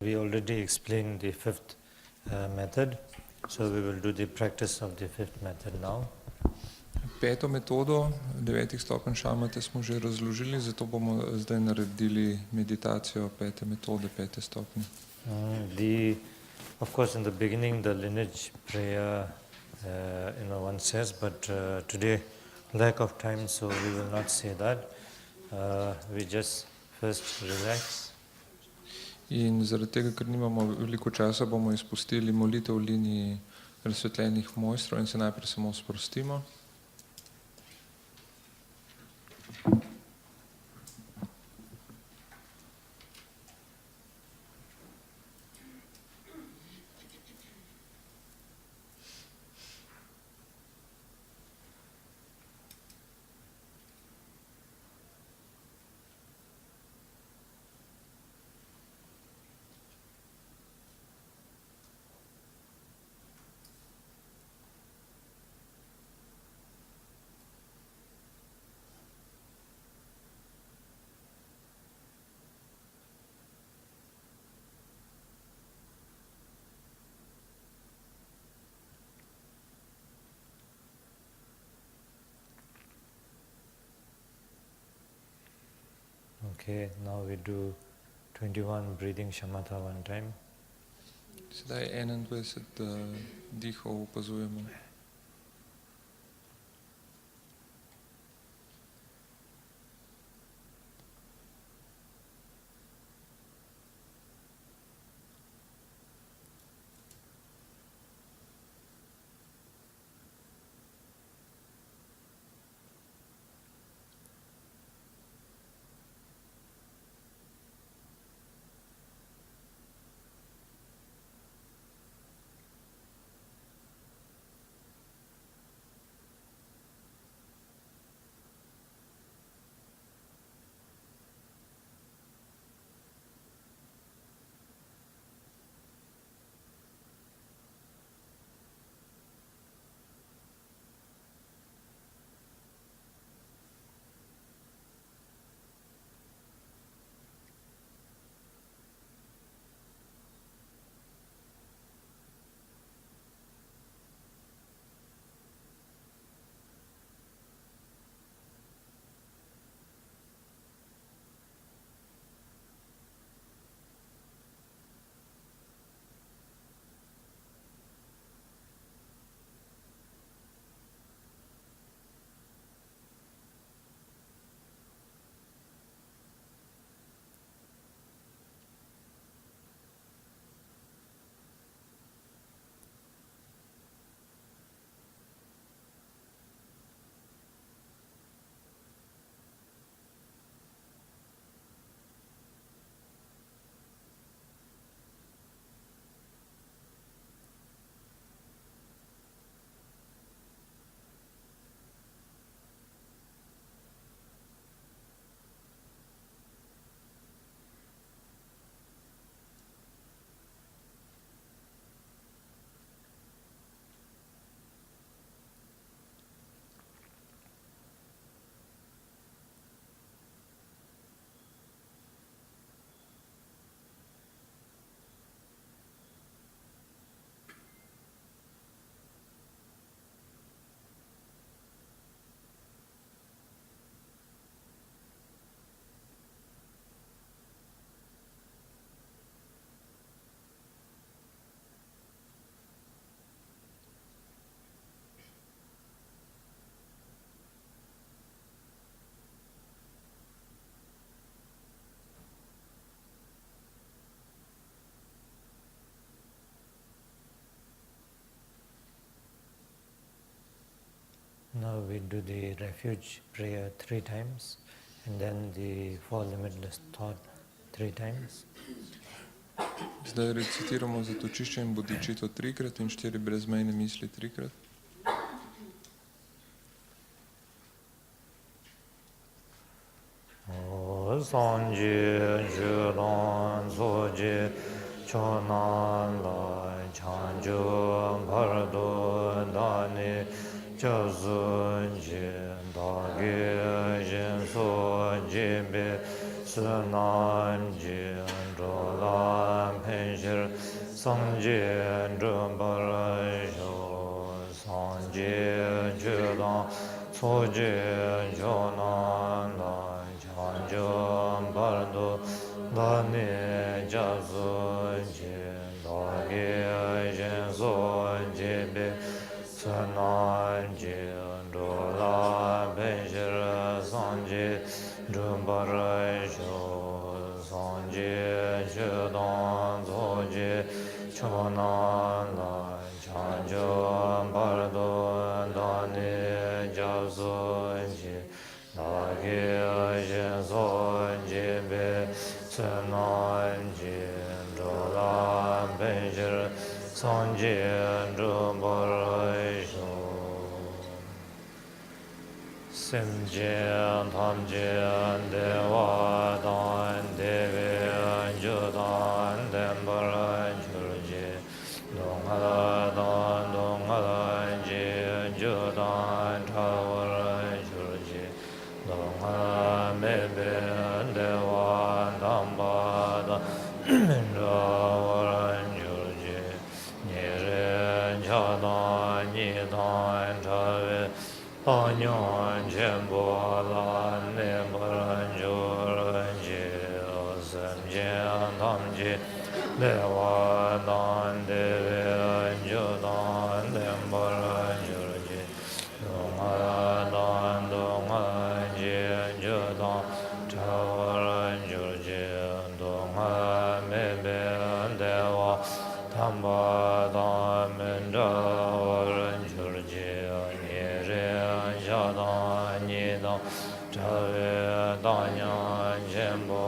We already explained the fifth method, so we will do the practice of the fifth method now. Peto metodo devetih stopenj šamathe smo že razložili, zato bomo zdaj naredili meditacijo pete metode, pete stopnje. Of course, in the beginning, the lineage prayer, one says, but today, lack of time, so we will not say that. We just first relax. In zaradi tega, ker nimamo veliko časa, bomo izpustili molitev v liniji razsvetljenih mojstrov in se najprej samo sprostimo. Okay, now we do 21 breathing shamatha one time. Sedaj 21 dihov opazujemo. Now we do the refuge prayer 3 times, and then the four limitless thought 3 times. Zdaj recitiramo zatočišče in bodičito 3-krat in 4 brezmejne misli 3-krat. Sanje juran soje chonan la chanjo bardo dani chazun je dage jen so jebe sunan je rolam he Sanje Druparajo Sanje Judan Soje Jonanda Janjo Bardo Dane Jazoje Dage Jenzoje Be Sananje Dola Bejra Sanje Druparajo Sanje Judan Soje Chonala Janjo Bardo Dane Jazoje Dage Jenzoje Be Sananje Dola Bejra Sanje Druparajo Semje Tamje Dewa Dan Deve Judan Dembara Jurje Dongala Dan Dongala Je Judan Tawara Jurje Dongala Mebe Dewa Dambada Dawara Jurje Nire Jadan Nidan Tave Anyon Jembo Lan Nembaran Jurje Semje Tamje Dewa Dan Deve Judan Dembara Jurje Dongala Dan Dongala Je Judan Tawara Jurje Dongala Mebe Dewa Tamba Mendawara Jurje Nire Jadan Nidam Tave Danya Jembo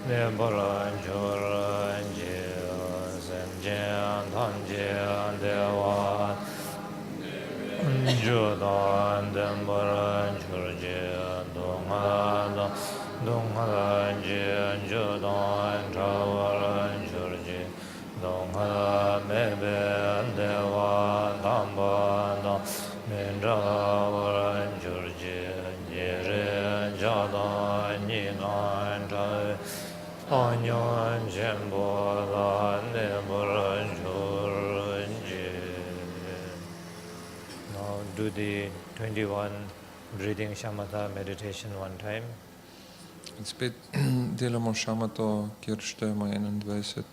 Dembara Jurje Semje Tamje Dewa Judan Dembara Jurje Dongala Dongala Je Judan Tawara Jurje Dongala Mebe Dewa Damba Mendawara Jurje Nire Jadan Nidan Tave Anyon Jembo Dembara Jurje. Now do the 21 breathing shamatha meditation one time. In spet delamo šamato, kjer štejemo 21.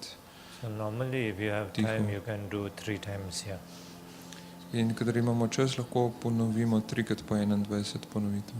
So normally if you have time you can do 3 times here. In kadar imamo čas, lahko ponovimo 3-krat po 21 ponovitev.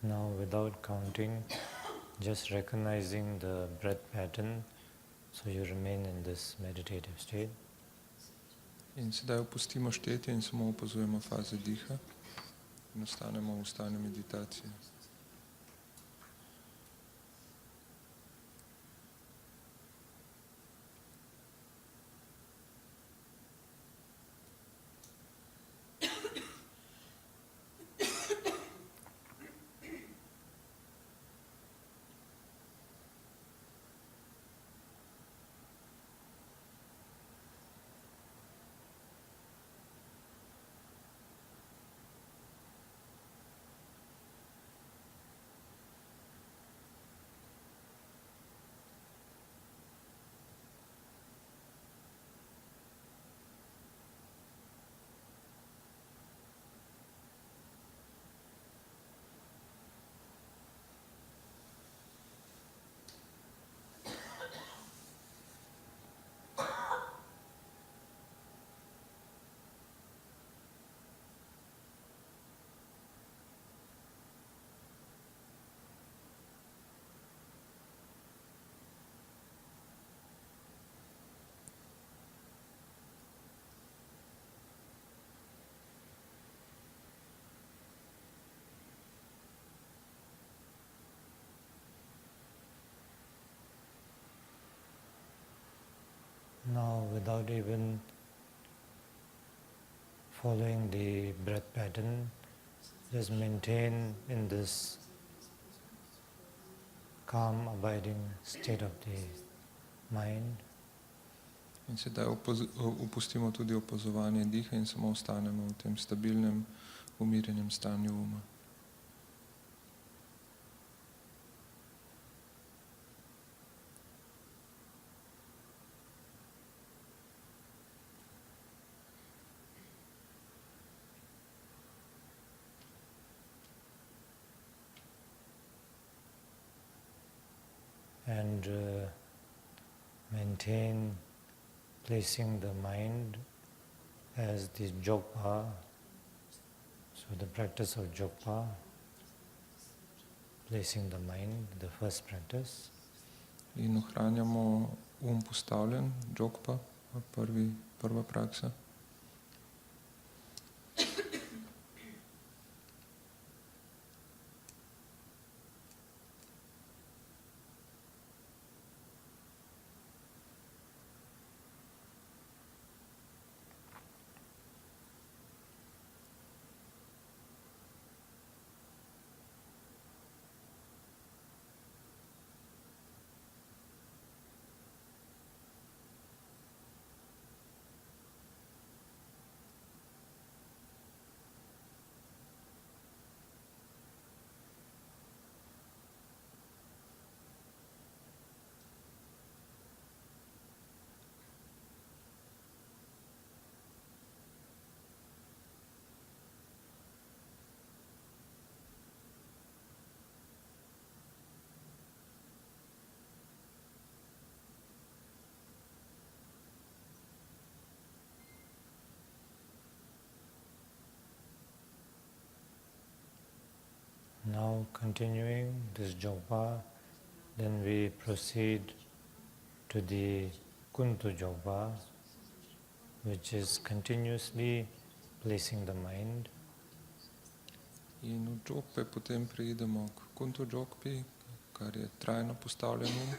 Now, without counting, just recognizing the breath pattern, so you remain in this meditative state. In sedaj opustimo štetje in samo opazujemo faze diha in ostanemo v stanju meditacije. Now, without even following the breath pattern, just maintain in this calm, abiding state of the mind. In sedaj opustimo tudi opazovanje diha in samo ostanemo v tem stabilnem, umirjenem stanju uma. And maintain placing the mind as the jogpa, so the practice of jogpa, placing the mind, the first practice. In ohranjamo postavljen, jogpa, prva praksa. Now, continuing this jogpa, then we proceed to the kuntu jogpa, which is continuously placing the mind. In v jogpe potem preidemo k kuntu jogpi, kar je trajno postavljen um.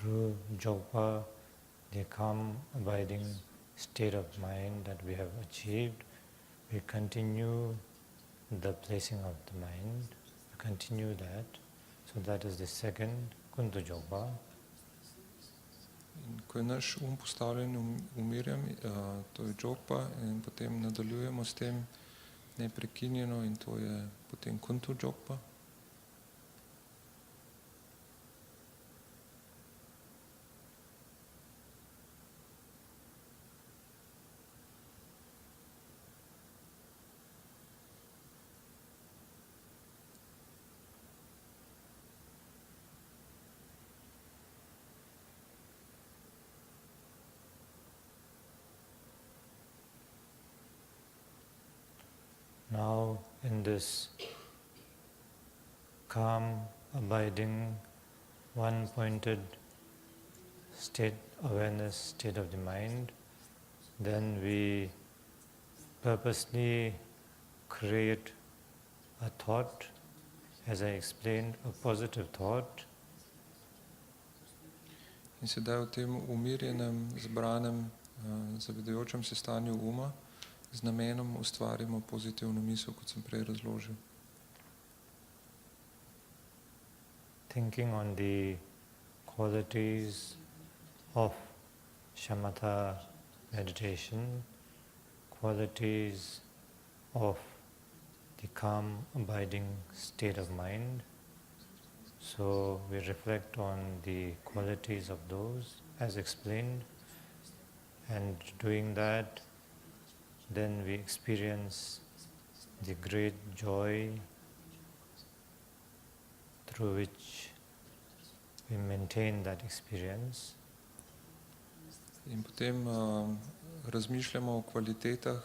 Through jogpa, the calm, abiding state of mind that we have achieved, we continue the placing of the mind, we continue that. So that is the second kuntu jogpa. In ko je naš postavljen, umirjen, to je jogpa, in potem nadaljujemo s tem neprekinjeno, in to je potem kuntu džokpa. Now, in this calm, abiding, one-pointed state, awareness state of the mind, then we purposely create a thought, as I explained, a positive thought. In sedaj v tem umirjenem, zbranem, zavedajočem se stanju uma z namenom ustvarimo pozitivno misel, kot sem prej razložil. Thinking on the qualities of shamatha meditation, qualities of the calm, abiding state of mind. So we reflect on the qualities of those as explained, and doing that, then we experience the great joy through which we maintain that experience. In potem razmišljamo o kvalitetah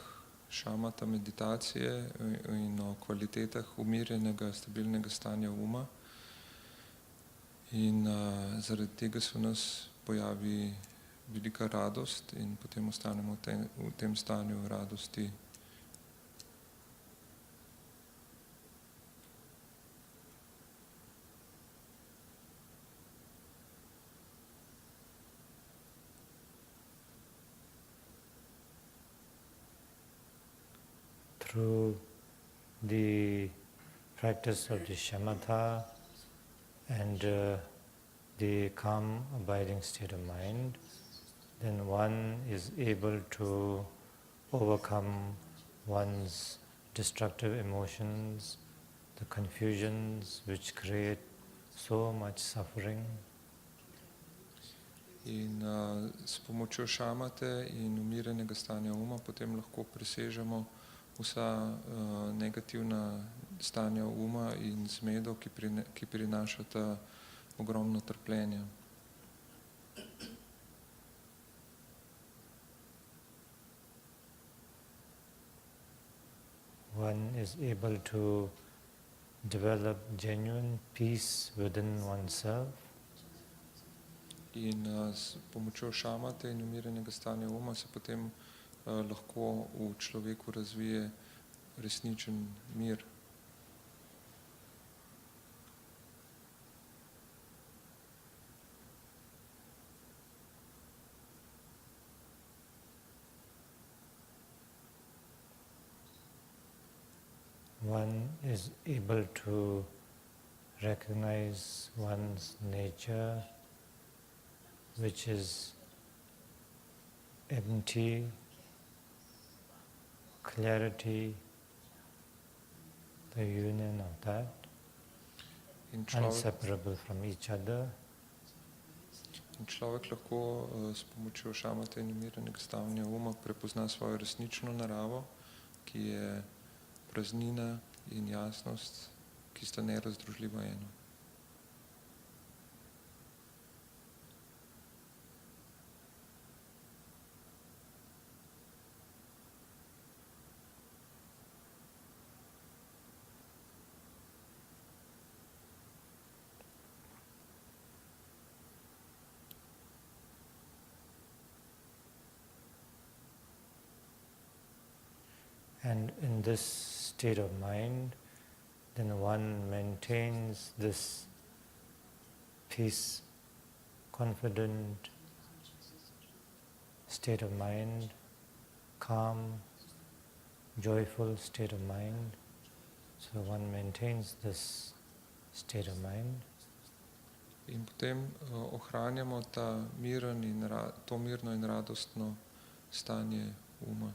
šamata meditacije in o kvalitetah umirjenega, stabilnega stanja uma. In zaradi tega se v nas pojavi velika radost in potem ostanemo v tem stanju radosti. Through the practice of the shamatha and the calm, abiding state of mind, then one is able to overcome one's destructive emotions, the confusions which create so much suffering. In s pomočjo šamate in umirjenega stanja uma potem lahko presežemo vsa negativna stanja uma in zmedo, ki prinašata ogromno trpljenja. One is able to develop genuine peace within oneself. In s pomočjo šamate in umirjenega stanja uma se potem lahko v človeku razvije resničen mir. One is able to recognize one's nature, which is empty, clarity, the union of that, inseparable from each other. In človek lahko s pomočjo šamate in umirjenega stanja uma prepozna svojo resnično naravo, ki je praznina in jasnost, ki sta nerazdružljiva eno. And in this state of mind, then one maintains this peace, confident state of mind, calm, joyful state of mind. So one maintains this state of mind. In potem ohranjamo to mirno in radostno stanje uma.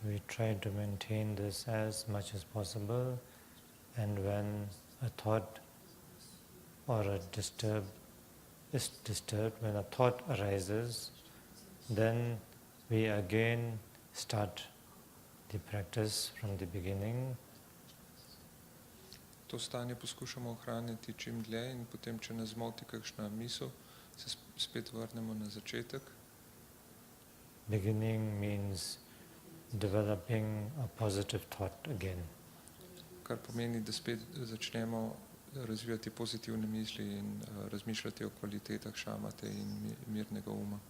we try to maintain this as much as possible, and when a thought or a when a thought arises, then we again start the practice from the beginning. To stanje poskušamo ohraniti čim dlje in potem, če nas zmoti kakšna misel, se spet vrnemo na začetek. Beginning means developing a positive thought again. Kar pomeni, da spet začnemo razvijati pozitivne misli in razmišljati o kvalitetah šamate in mirnega uma.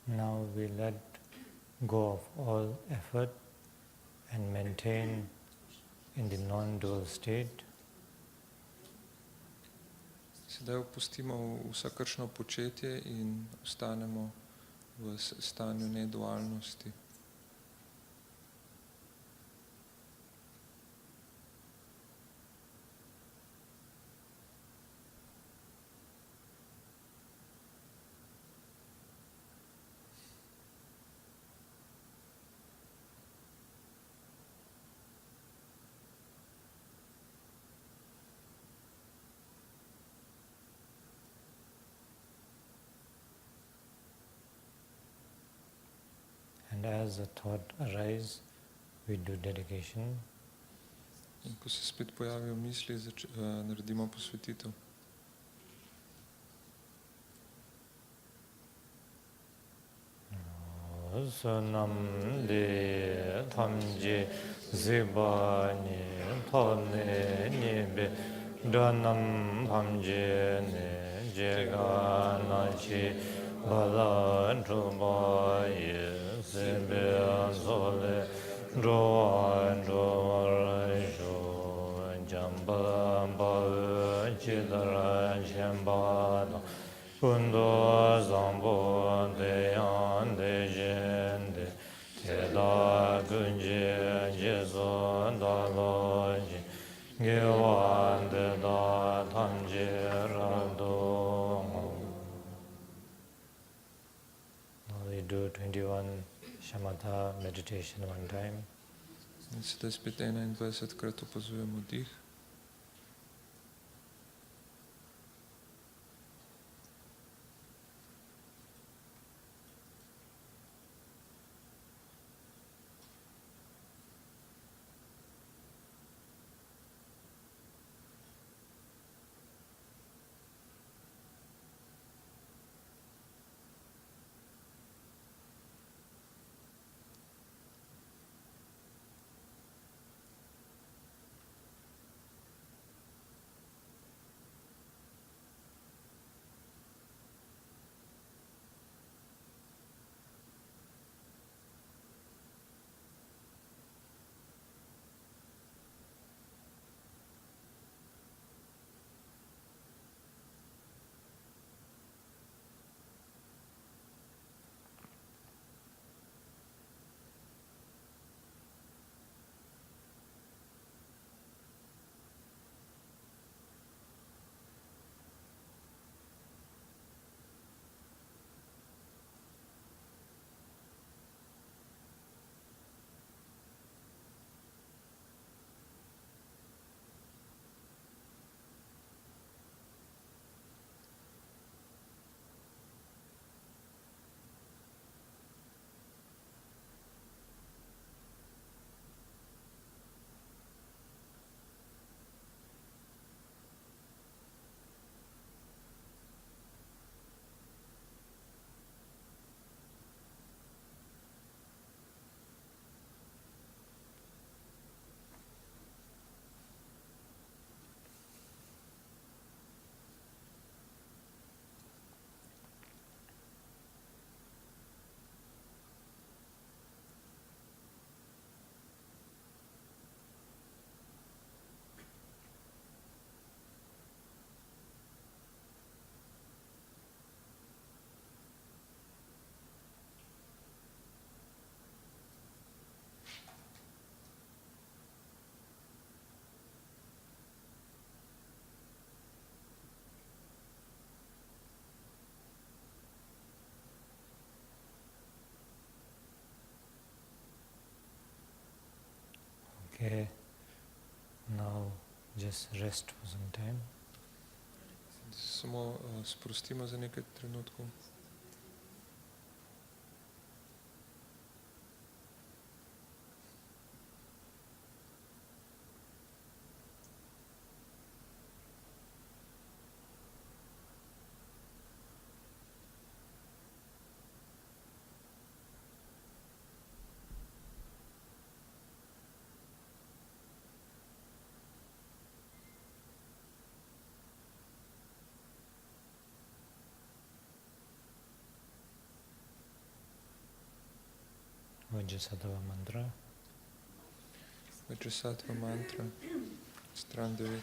Now we let go of all effort and maintain in the non-dual state. Sedaj opustimo vsakršno početje in ostanemo v stanju nedualnosti. And as a thought arises, we do dedication. In ko se spet pojavijo misli, naredimo posvetitev. Sunam de tamji zibani tone nibe danam pamje ne jega nachi bala druba ye sebe azole roa roa jo jamba ba chidara jamba kundo zambo de ande jende teda gunje jezo daloji gewande da tamje rado. Now we do 21 shamatha meditation one time. In sedaj spet 21krat opazujemo dih. Okay, now just rest for some time. Samo sprostimo za nekaj trenutkov. Vajrasattva mantra. Vajrasattva mantra, stran 9.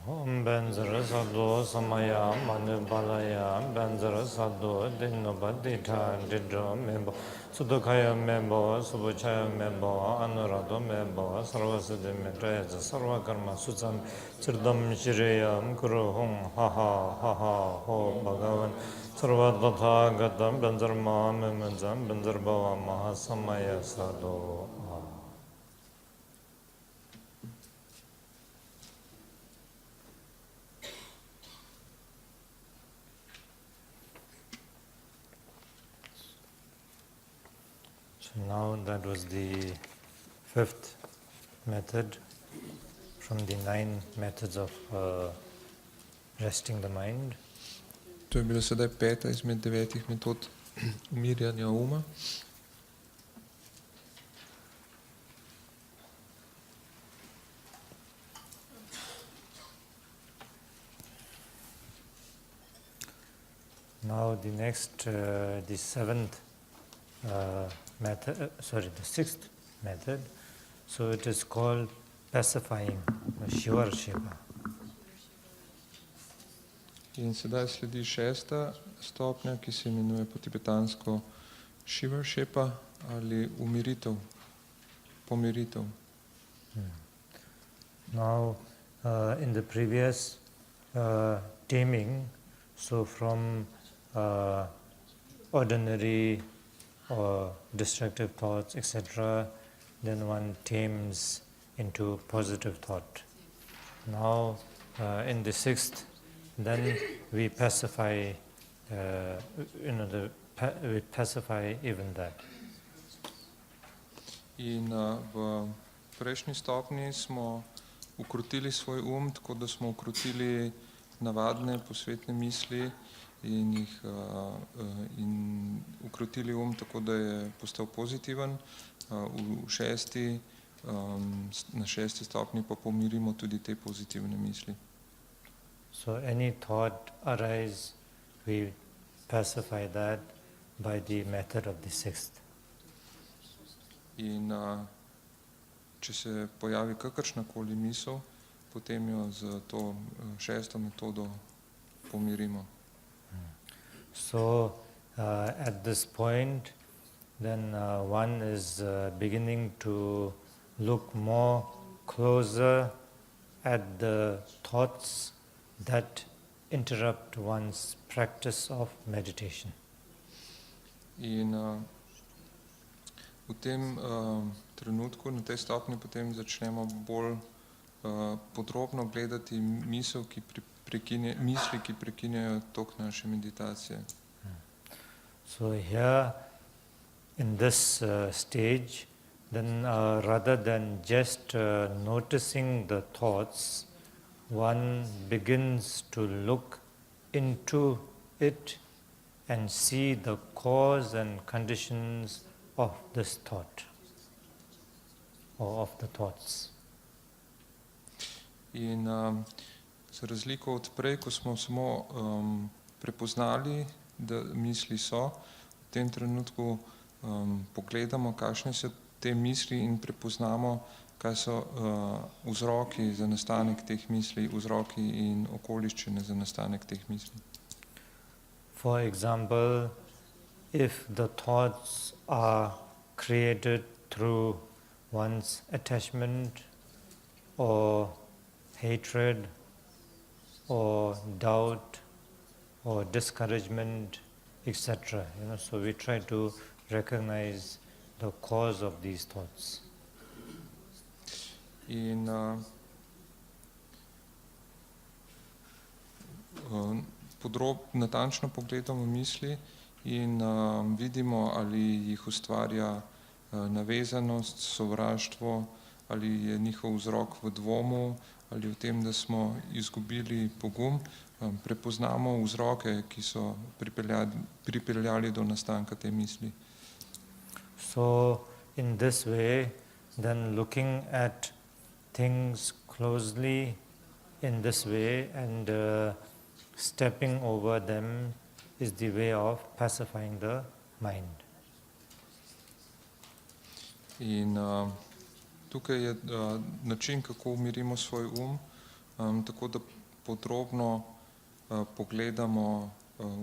Om Benzara Sadhu Samaya Manubalaya Benzara Sadhu Dinobadita Didro Membo Sudokaya Membo Subuchaya Membo Anurado Membo Sarvasadi Metrayasa Sarvakarma Sutsam Sirdam Shiriyam Kuruhum Haha Haha Ho Bhagavan Sarvadata Gatam Benzarma Memenzam Benzarbhava Mahasamaya Sadhu. Now that was the 5th method from the 9 methods of resting the mind. To je bila sedaj 5. izmed 9 metod umirjanja uma. Now the next, the 7th method, the 6th method. So it is called pacifying, Shivarshiva. In sedaj sledi 6. stopnja, ki se imenuje po tibetansko Shivarshiva ali umiritev, pomiritev. Now in the previous taming, so from ordinary or destructive thoughts, etc., then one tames into positive thought. Now, in the 6th, then we pacify, we pacify even that. In v prejšnji stopnji smo ukrotili svoj tako da smo ukrotili navadne posvetne misli in ukrotili tako da je postal pozitiven. Na 6. stopnji pa pomirimo tudi te pozitivne misli. So any thought arise, we pacify that by the method of the 6th. In če se pojavi kakršnakoli misel, potem jo z to 6. metodo pomirimo. So at this point, then one is beginning to look more closer at the thoughts that interrupt one's practice of meditation. In v tem trenutku, na tej stopnji, potem začnemo bolj podrobno gledati misli, ki prekinjajo tok naše meditacije. So here, in this stage, then rather than just noticing the thoughts, one begins to look into it and see the cause and conditions of this thought, or of the thoughts. In za razliko od prej, ko smo samo prepoznali, da misli so, v tem trenutku pogledamo, kakšne so te misli in prepoznamo, kaj so vzroki za nastanek teh misli, vzroki in okoliščine za nastanek teh misli. For example, if the thoughts are created through one's attachment or hatred or doubt or discouragement, etc. So we try to recognize the cause of these thoughts. In natančno pogledamo misli in vidimo, ali jih ustvarja navezanost, sovraštvo, ali je njihov vzrok v dvomu, ali v tem, da smo izgubili pogum. Prepoznamo vzroke, ki so pripeljali do nastanka te misli. So in this way, then looking at things closely in this way and stepping over them is the way of pacifying the mind. In tukaj je način, kako umirimo svoj tako da podrobno pogledamo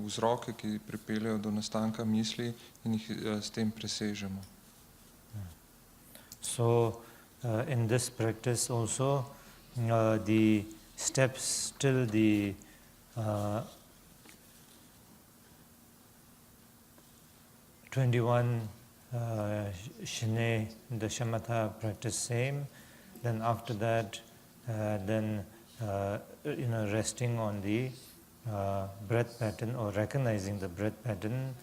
vzroke, ki pripeljejo do nastanka misli in jih s tem presežemo. So in this practice also the steps till the uh, 21 Shine, the shamathe practice same. Then after that, resting on the breath pattern or recognizing the breath pattern,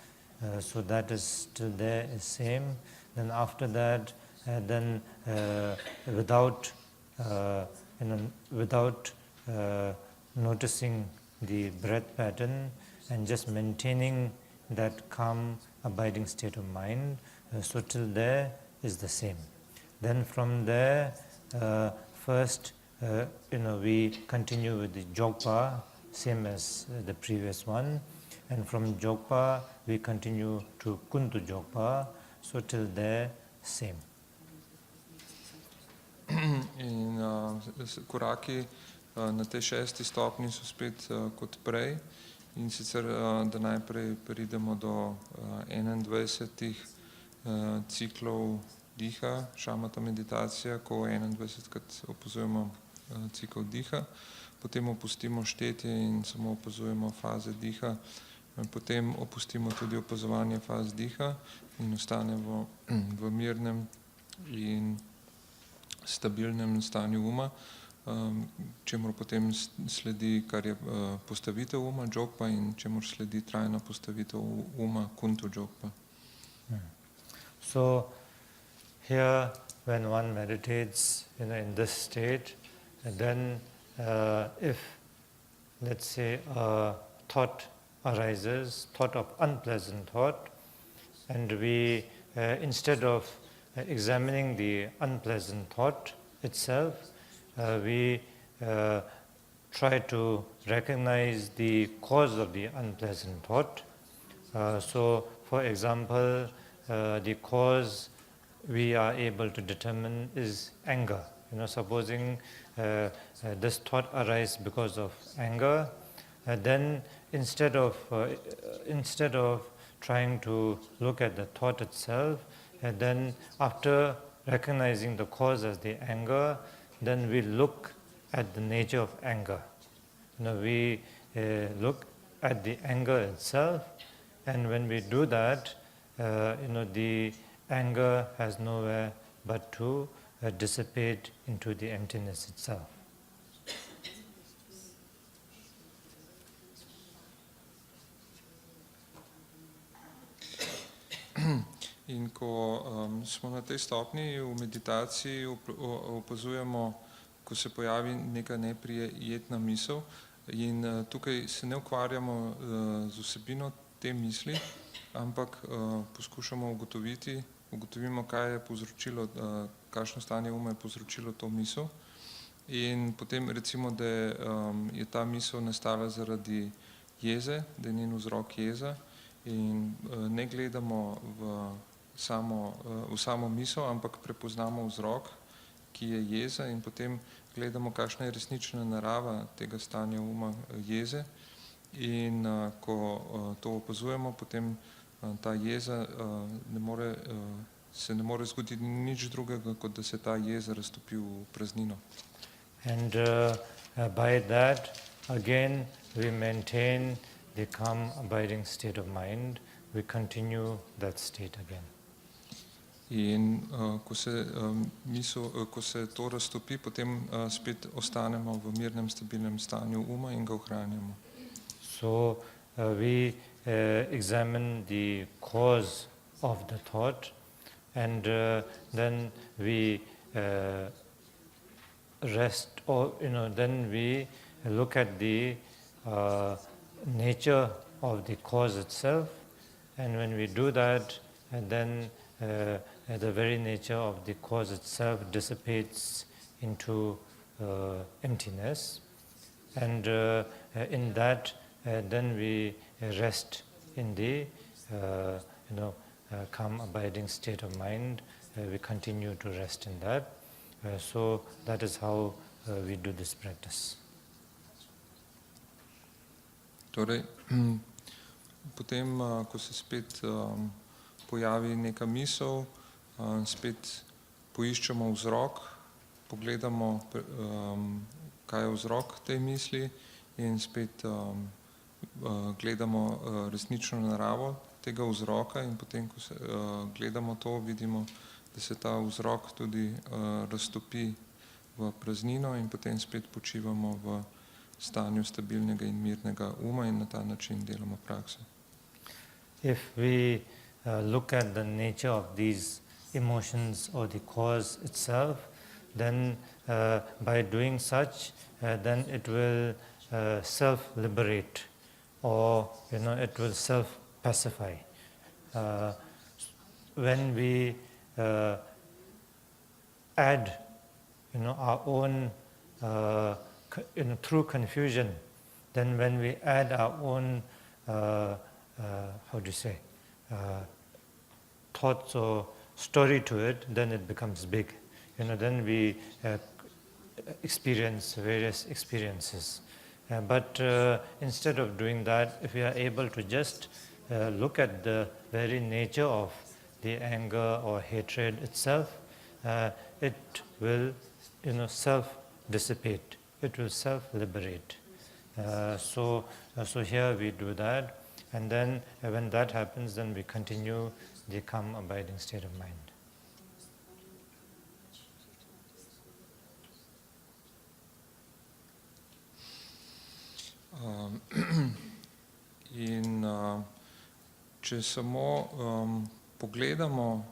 so that is still there, is same. Then after that, without noticing the breath pattern and just maintaining that calm, abiding state of mind, so till there is the same. Then from there, first, we continue with the jogpa, same as the previous one, and from jogpa we continue to kuntu jogpa, so till there same. In koraki na tej 6. stopni so spet kot prej, in sicer da najprej pridemo do 21 ciklov diha, šamatha meditacija, ko 21krat opazujemo cikl diha, potem opustimo štetje in samo opazujemo faze diha, potem opustimo tudi opazovanje faz diha in ostanemo v mirnem in stabilnem stanju uma, čemur potem sledi, kar je postavitev uma, jogpa, in čemur sledi trajna postavitev uma, kuntu jogpa. So here, when one meditates in this state, then if, let's say, a thought arises, thought of unpleasant thought, and we, instead of examining the unpleasant thought itself, we try to recognize the cause of the unpleasant thought. So, for example, the cause we are able to determine is anger. Supposing this thought arises because of anger, then instead of trying to look at the thought itself, then after recognizing the cause as the anger, then we look at the nature of anger. We look at the anger itself, and when we do that, the anger has nowhere but to dissipate into the emptiness itself. In ko smo na tej stopni v meditaciji, opazujemo, ko se pojavi neka neprijetna misel, in tukaj se ne ukvarjamo z vsebino te misli, ampak poskušamo ugotovimo, kaj je povzročilo, kakšno stanje uma je povzročilo to misel. In potem recimo, da je ta misel nastala zaradi jeze, da je njen vzrok jeza, in ne gledamo v samo misel, ampak prepoznamo vzrok, ki je jeza, in potem gledamo, kakšna je resnična narava tega stanja uma jeze. In ko to opazujemo, potem ta jeza se ne more zgoditi nič drugega, kot da se ta jeza raztopi v praznino. And by that, again, we maintain the calm, abiding state of mind. We continue that state again. In ko se to raztopi, potem spet ostanemo v mirnem, stabilnem stanju uma in ga ohranjamo. So we examine the cause of the thought, and then we rest, or then we look at the nature of the cause itself, and when we do that, and then the very nature of the cause itself dissipates into emptiness, and in that then we rest in the calm abiding state of mind. We continue to rest in that. So that is how we do this practice. Torej, potem, ko se spet pojavi neka misel, spet poiščemo vzrok, pogledamo, kaj je vzrok tej misli, in spet gledamo resnično naravo tega vzroka, in potem, ko se gledamo to, vidimo, da se ta vzrok tudi raztopi v praznino, in potem spet počivamo v stanju stabilnega in mirnega uma, in na ta način delamo prakso. If we look at the nature of these emotions or the cause itself, then by doing such, then it will self-liberate, or it will self-pacify. When we add our own through confusion, then when we add our own thoughts or story to it, then it becomes big. Then we experience various experiences. But instead of doing that, if we are able to just look at the very nature of the anger or hatred itself, it will self-dissipate, it will self-liberate. So here we do that, and then when that happens, then we continue the calm abiding state of mind. In če samo pogledamo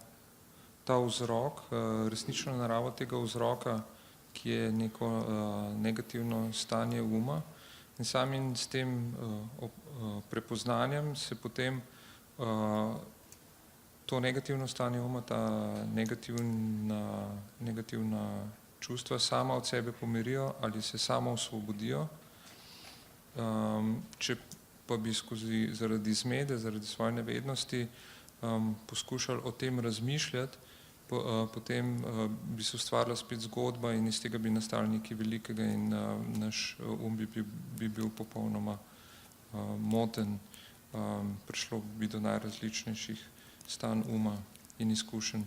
ta vzrok, resnično naravo tega vzroka, ki je neko negativno stanje uma, in samim s tem prepoznanjem se potem to negativno stanje uma, ta negativna čustva sama od sebe pomirijo ali se sama osvobodijo. Če pa bi zaradi zmede, zaradi svoje nevednosti poskušali o tem razmišljati, potem bi se ustvarila spet zgodba in iz tega bi nastalo nekaj velikega, in naš bi bil popolnoma moten. Prišlo bi do najrazličnejših stanj uma in izkušenj.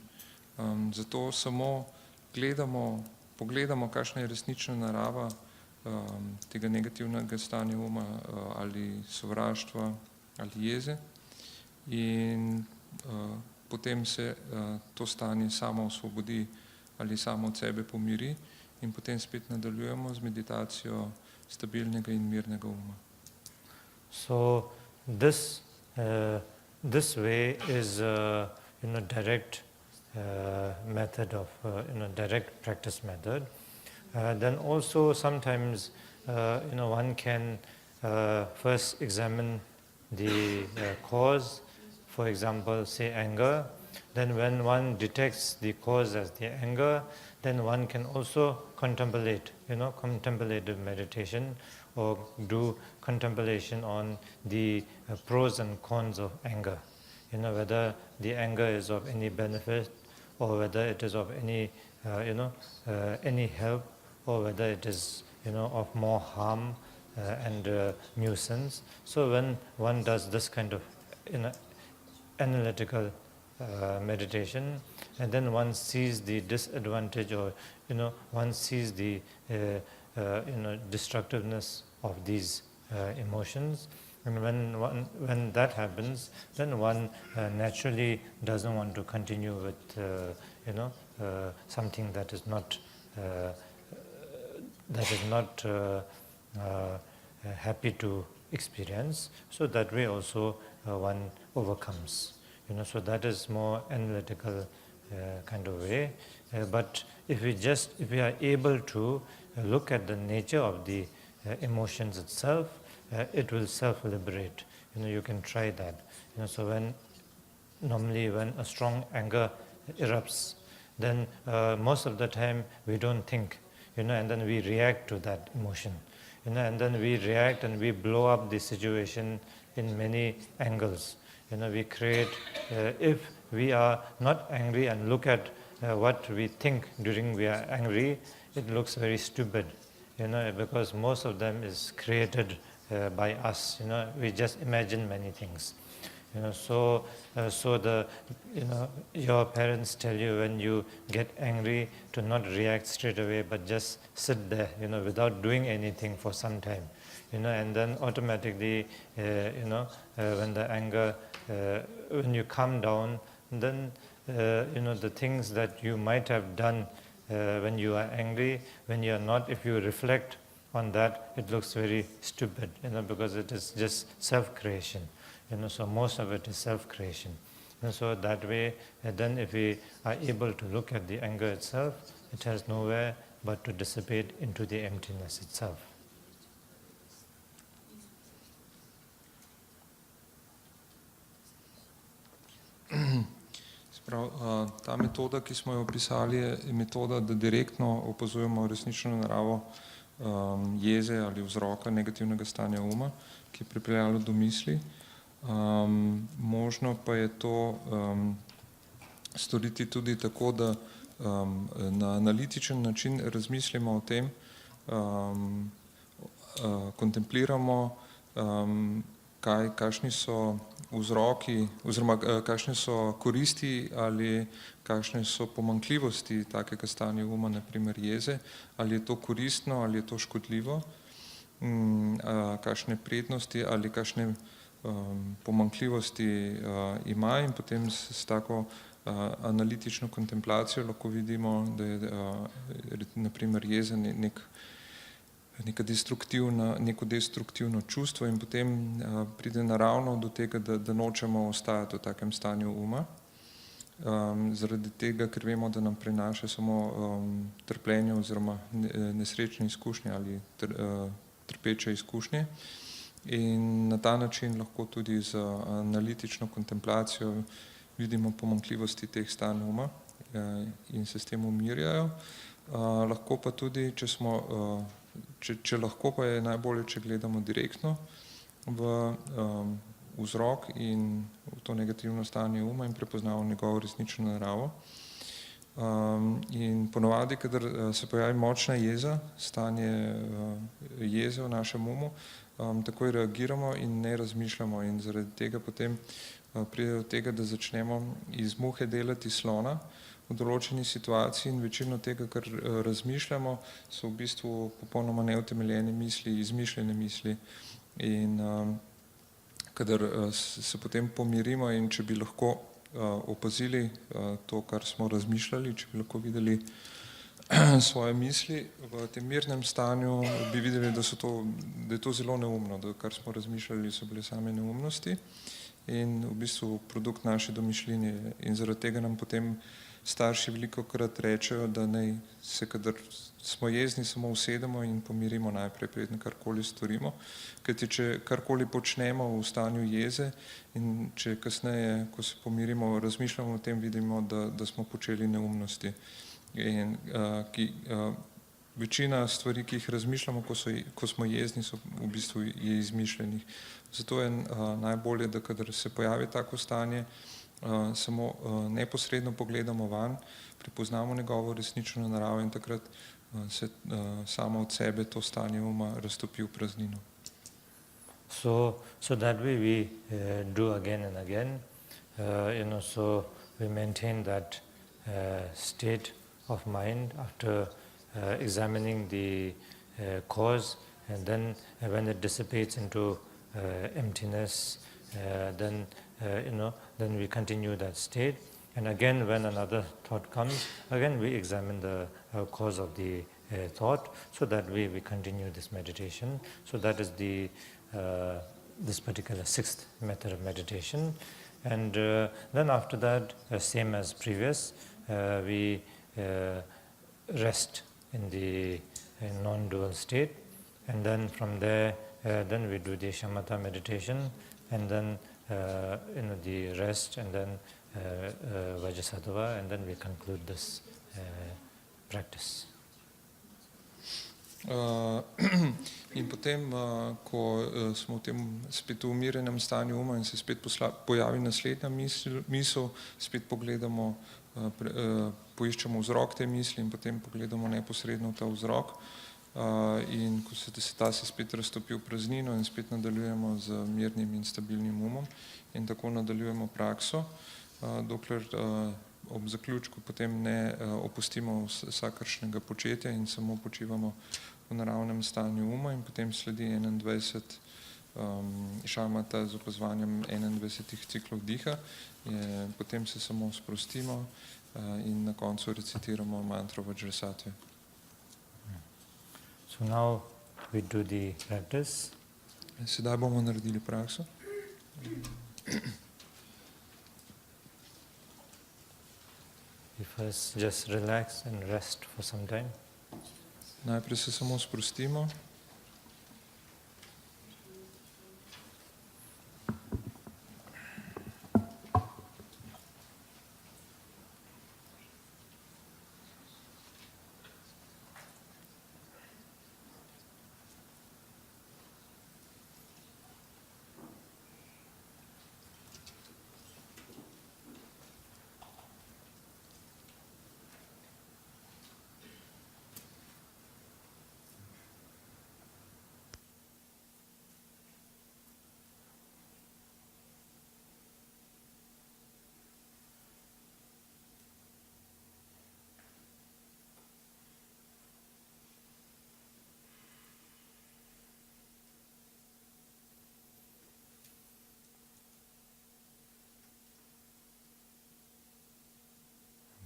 Zato samo pogledamo, kakšna je resnična narava tega negativnega stanja uma, ali sovraštva ali jeze, in potem se to stanje samo osvobodi ali samo od sebe pomiri, in potem spet nadaljujemo z meditacijo stabilnega in mirnega uma. So this way is direct method of direct practice method. Then also sometimes one can first examine the cause. For example, say anger. Then when one detects the cause as the anger, then one can also contemplate, contemplative meditation, or do contemplation on the pros and cons of anger. Whether the anger is of any benefit, or whether it is of any help, or whether it is of more harm and nuisance. So when one does this kind of analytical meditation, and then one sees the disadvantage, or one sees the destructiveness of these emotions, And when that happens, then one naturally doesn't want to continue with something that is not happy to experience. So that way also one overcomes. So that is more analytical kind of way. But if we are able to look at the nature of the emotions itself, it will self-liberate. You can try that. So normally when a strong anger erupts, then most of the time we don't think, and then we react to that emotion, and then we react and we blow up the situation in many angles. We create, if we are not angry and look at what we think during we are angry, it looks very stupid, because most of them is created by us. We just imagine many things. So your parents tell you when you get angry to not react straight away, but just sit there, without doing anything for some time, and then automatically, when the anger, when you calm down, then the things that you might have done when you are angry, when you are not, if you reflect on that, it looks very stupid, because it is just self-creation. So most of it is self-creation. And so that way, then if we are able to look at the anger itself, it has nowhere but to dissipate into the emptiness itself. Ta metoda, ki smo jo opisali, je metoda, da direktno opazujemo resnično naravo jeze ali vzroka negativnega stanja uma, ki je pripeljalo do misli. Možno pa je to storiti tudi tako, da na analitičen način razmislimo o tem, kontempliramo, kakšni so vzroki oziroma kakšne so koristi ali kakšne so pomanjkljivosti takega stanja uma, na primer jeze, ali je to koristno ali je to škodljivo, kakšne prednosti ali kakšne pomanjkljivosti ima, in potem s tako analitično kontemplacijo lahko vidimo, da je na primer jeza neko destruktivno čustvo, in potem pride naravno do tega, da nočemo ostajati v takem stanju uma, zaradi tega, ker vemo, da nam prinaša samo trpljenje oziroma nesrečne izkušnje ali trpeče izkušnje. In na ta način lahko tudi z analitično kontemplacijo vidimo pomanjkljivosti teh stanj uma in se s tem umirjajo. Lahko pa tudi, če lahko, pa je najbolje, če gledamo direktno v vzrok in v to negativno stanje uma in prepoznamo njegovo resnično naravo. In ponovadi, kadar se pojavi močna jeza, stanje jeze v našem umu, takoj reagiramo in ne razmišljamo, in zaradi tega potem pride do tega, da začnemo iz muhe delati slona v določeni situaciji, in večino tega, kar razmišljamo, so v bistvu popolnoma neutemeljene misli, izmišljene misli. In kadar se potem pomirimo in če bi lahko opazili to, kar smo razmišljali, če bi lahko videli svoje misli v tem mirnem stanju, bi videli, da je to zelo neumno, da kar smo razmišljali so bile same neumnosti in v bistvu produkt naše domišljine. In zaradi tega nam potem starši velikokrat rečejo, da naj se, kadar smo jezni, samo usedemo in pomirimo najprej, preden karkoli storimo. Kajti če karkoli počnemo v stanju jeze in če kasneje, ko se pomirimo, razmišljamo o tem, vidimo, da smo počeli neumnosti. In večina stvari, ki jih razmišljamo, ko smo jezni, so v bistvu je izmišljenih. Zato je najbolje, da kadar se pojavi tako stanje, samo neposredno pogledamo van, prepoznamo njegovo resnično naravo in takrat se samo od sebe to stanje uma raztopi v praznino. So that way we do again and again, so we maintain that state of mind after examining the cause, and then when it dissipates into emptiness, then then we continue that state. And again, when another thought comes, again we examine the cause of the thought. So that way we continue this meditation. So that is the this particular sixth method of meditation. And then after that, same as previous, we rest in the non-dual state, and then from there, then we do the shamatha meditation, and then the rest, and then Vajrasattva, and then we conclude this practice. In potem, ko smo v tem spet umirjenem stanju uma in se spet pojavi naslednja misel, spet pogledamo, poiščemo vzrok te misli in potem pogledamo neposredno ta vzrok. In ko se ta spet raztopi v praznino in spet nadaljujemo z mirnim in stabilnim umom in tako nadaljujemo prakso, dokler ob zaključku potem ne opustimo vsakršnega početja in samo počivamo v naravnem stanju uma, in potem sledi 21 šamata z opazovanjem 21 ciklov diha. Potem se samo sprostimo in na koncu recitiramo mantro Vajrasattve. So now we do the practice. Sedaj bomo naredili prakso. We first just relax and rest for some time. Najprej se samo sprostimo.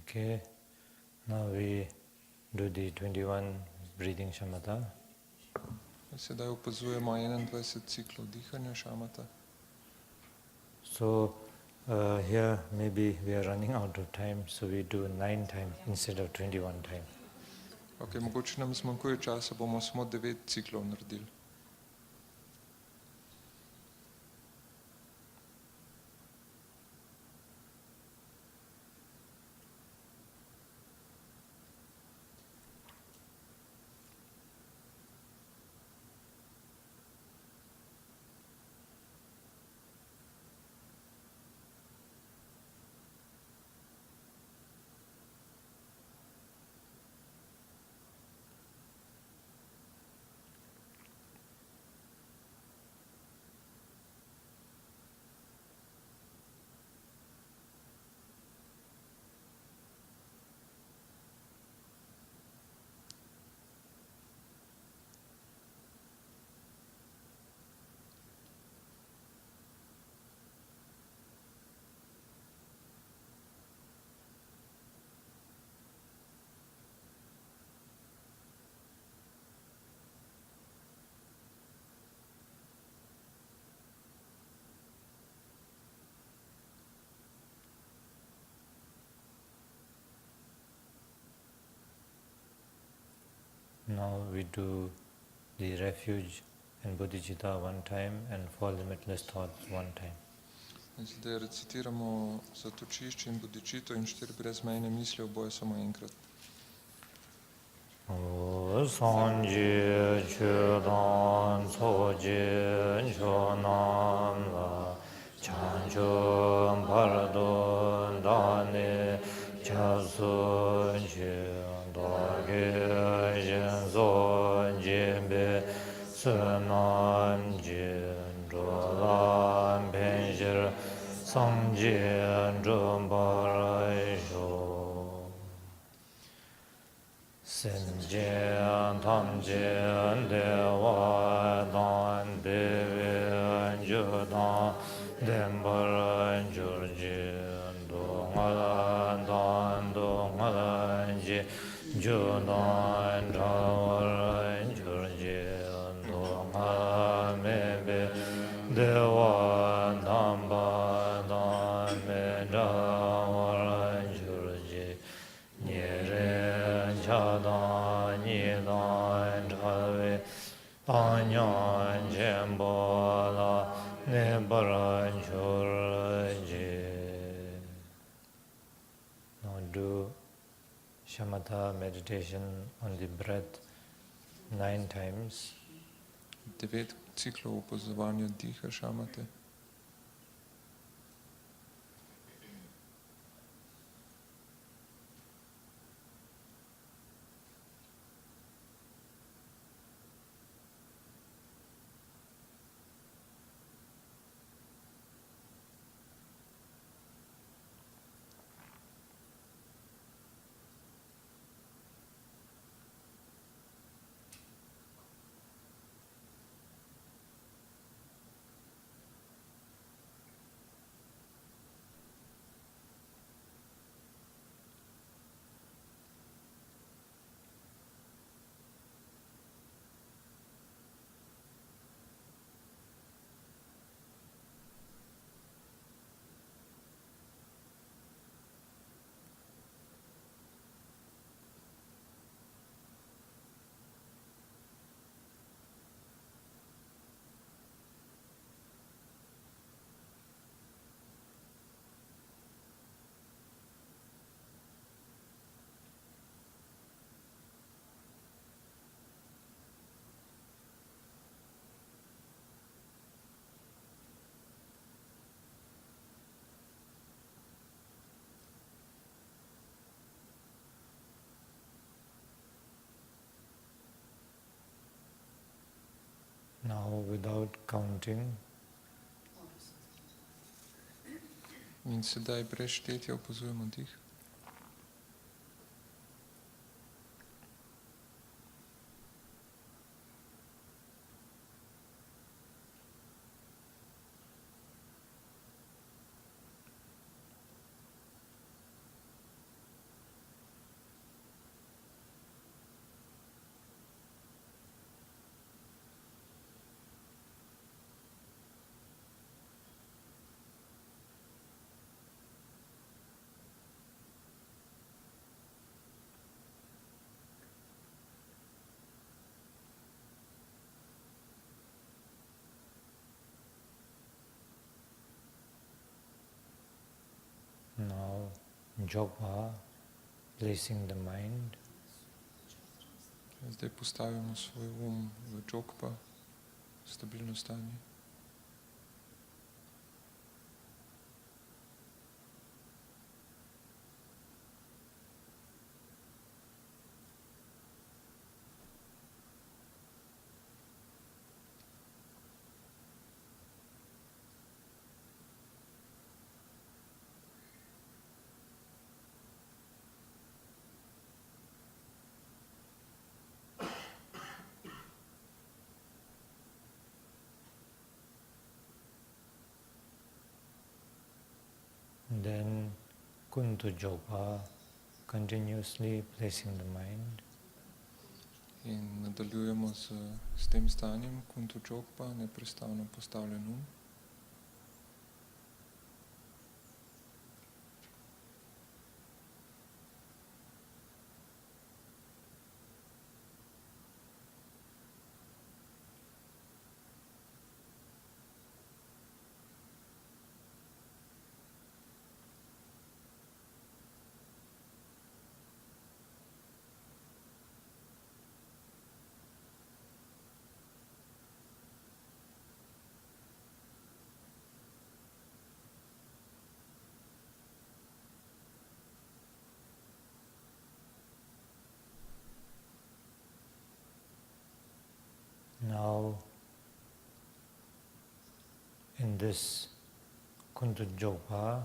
Okay, now we do the 21 breathing shamatha. Sedaj opazujemo 21 ciklov dihanja šamata. So here maybe we are running out of time, so we do 9 times instead of 21 times. Okay, mogoče nam zmanjkuje časa, bomo samo 9 ciklov naredili. Now we do the refuge and bodhicitta 1 time and four limitless thoughts 1 time. Zdaj recitiramo zatočišče in bodhicitta in 4 brezmejne misli, oboje samo enkrat. Sanje chudan soje chonam la chanchum paradon dane chasun che dage jen jembe sunam jin dolam benjir samjin jumbarai Senjen tamjen dewa dan dewe Jodan Dembaran Georgi Dongalan Dan Dongalan Ji Jodan Dawaran Georgi Dongalan Mebe Dewa Damba Dame Dawaran Georgi Nyere Jadan Nidan Jave Anyan Jembola Nebaran Georgi. Now do shamatha meditation on the breath 9 times. 9 ciklov opazovanja diha šamate. Now without counting, In sedaj brez štetja opazujemo dih. now japa, placing the mind. Zdaj postavimo svoj v džokpa, stabilno stanje. Then kuntu japa, continuously placing the mind. In nadaljujemo s tem stanjem, kuntu džokpa, neprestano postavljen Now, in this kuntu japa,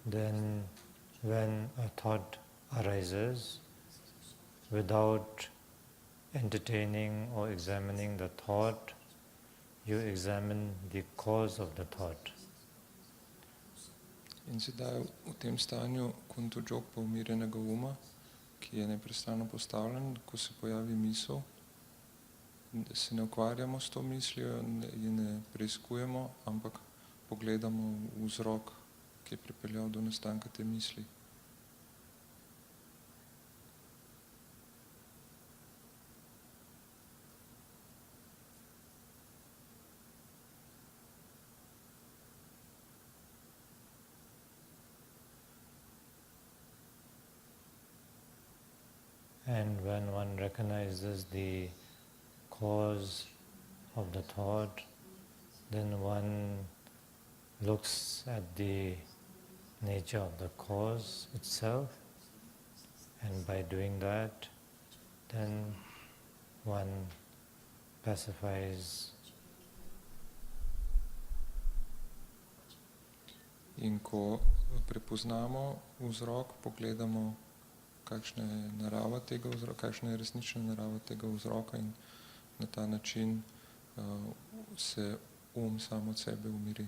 then when a thought arises, without entertaining or examining the thought, you examine the cause of the thought. In sedaj v tem stanju kuntođokpa umirjenega uma, ki je neprestano postavljen, ko se pojavi misel, se ne ukvarjamo s to mislijo in ne preiskujemo, ampak pogledamo vzrok, ki je pripeljal do nastanka te misli. And when one recognizes the cause of the thought, then one looks at the nature of the cause itself, and by doing that, then one pacifies. In ko prepoznamo vzrok, pogledamo, kakšna je narava tega vzroka, kakšna je resnična narava tega vzroka, in na ta način se sam od sebe umiri.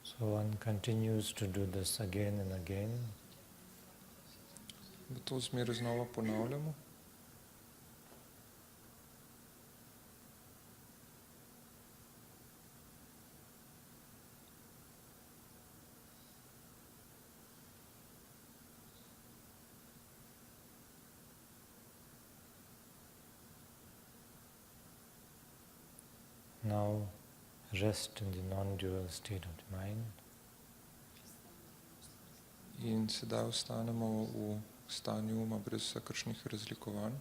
So one continues to do this again and again. V to smer znova ponavljamo. Now rest in the non-dual state of the mind. In sedaj ostanemo v stanju uma brez vsakršnih razlikovanj.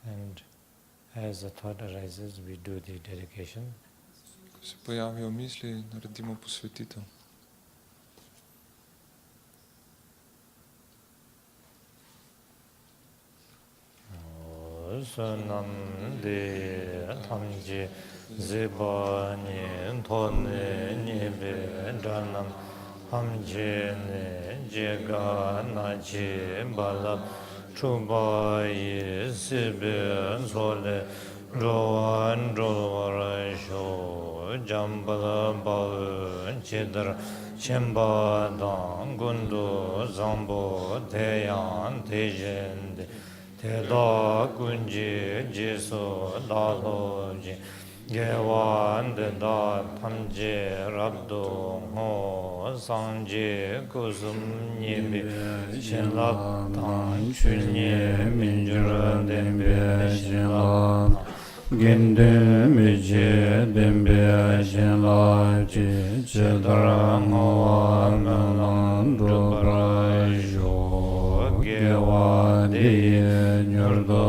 And as the thought arises, we do the dedication. Ko se pojavijo misli, naredimo posvetitev. Sunam de tamji ziba ni tone nibe dhanam hamje ne jega naji bala chubayi sibe sole rowan rowarai sho jambala bavu chedar chemba dang gundu zambo teyan tejende teda kunji jisu daloji gewan da tamje rabdo ho sanje kusum nyebe shenlap tang chunye minjura dembe shenlap gende meje dembe shenlap je chedara hoa melan dobrajo gewa deye nyurdo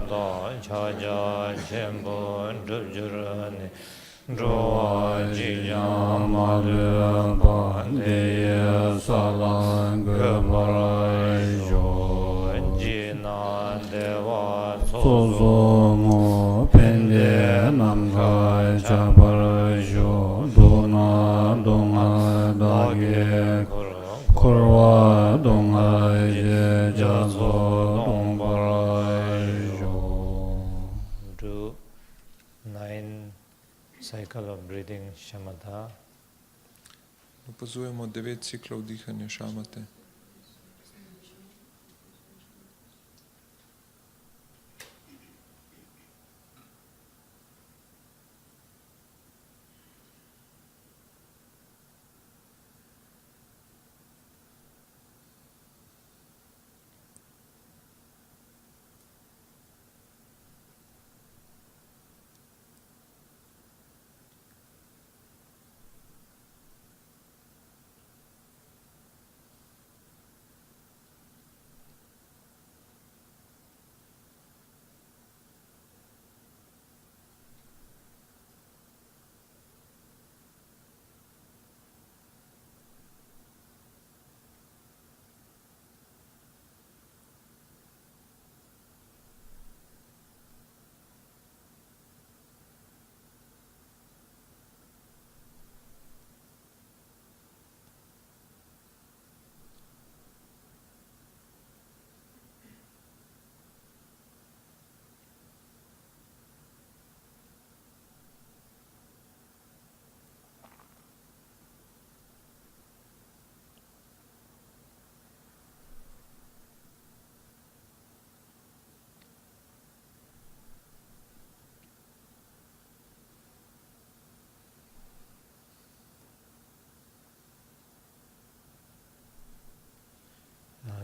da chaja chembo dubjurane droa jiya malu bandeye salang barajo jina deva sozomo pende namga chabarajo dona donga dage kurwa donga je jazo dombarajo. Do 9 cycle of breathing shamatha. Opazujemo 9 ciklov dihanja šamate.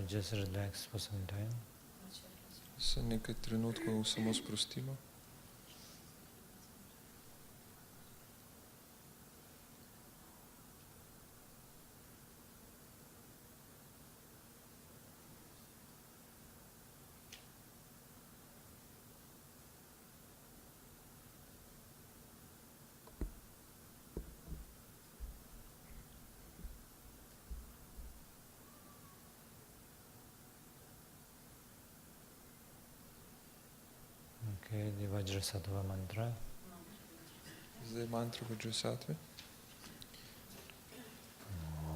Just relax for some time. Se nekaj trenutkov samo sprostimo. Okay, the Vajrasattva mantra. Zdaj mantra Vajrasattve.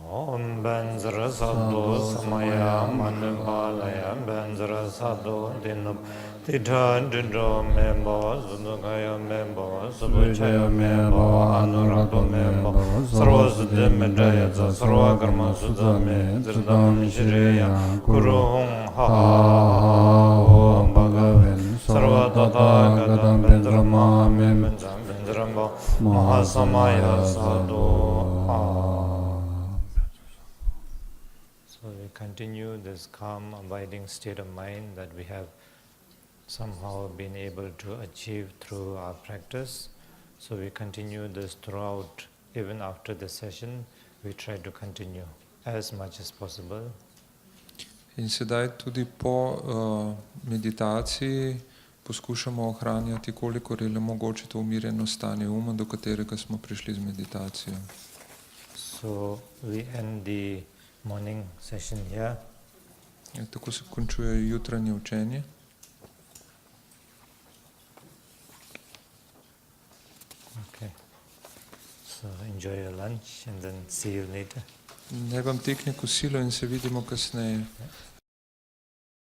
Om Benzra Sadhu Samaya Manipalaya Benzra Sadhu Dinam Tita Dido Membo Zudukaya Membo Subuchaya Membo Anurado Membo Sarvasudhi Medayatsa Sarva Karma Sudame Dridam Shriya Kuruhum Ha Om Bhagavan Sarva Tata Gadam Bendrama Memenzam Bendrambo Mahasamaya Sadhu Ha. So we continue this calm, abiding state of mind that we have somehow been able to achieve through our practice. So we continue this throughout, even after the session, we try to continue as much as possible. In sedaj tudi po meditaciji poskušamo ohranjati, kolikor je le mogoče, to umirjeno stanje uma, do katerega smo prišli z meditacijo. So we end the morning session here. Tako se končuje jutranje učenje. Okay. So enjoy your lunch and then see you later. Naj vam tekne kosilo in se vidimo kasneje.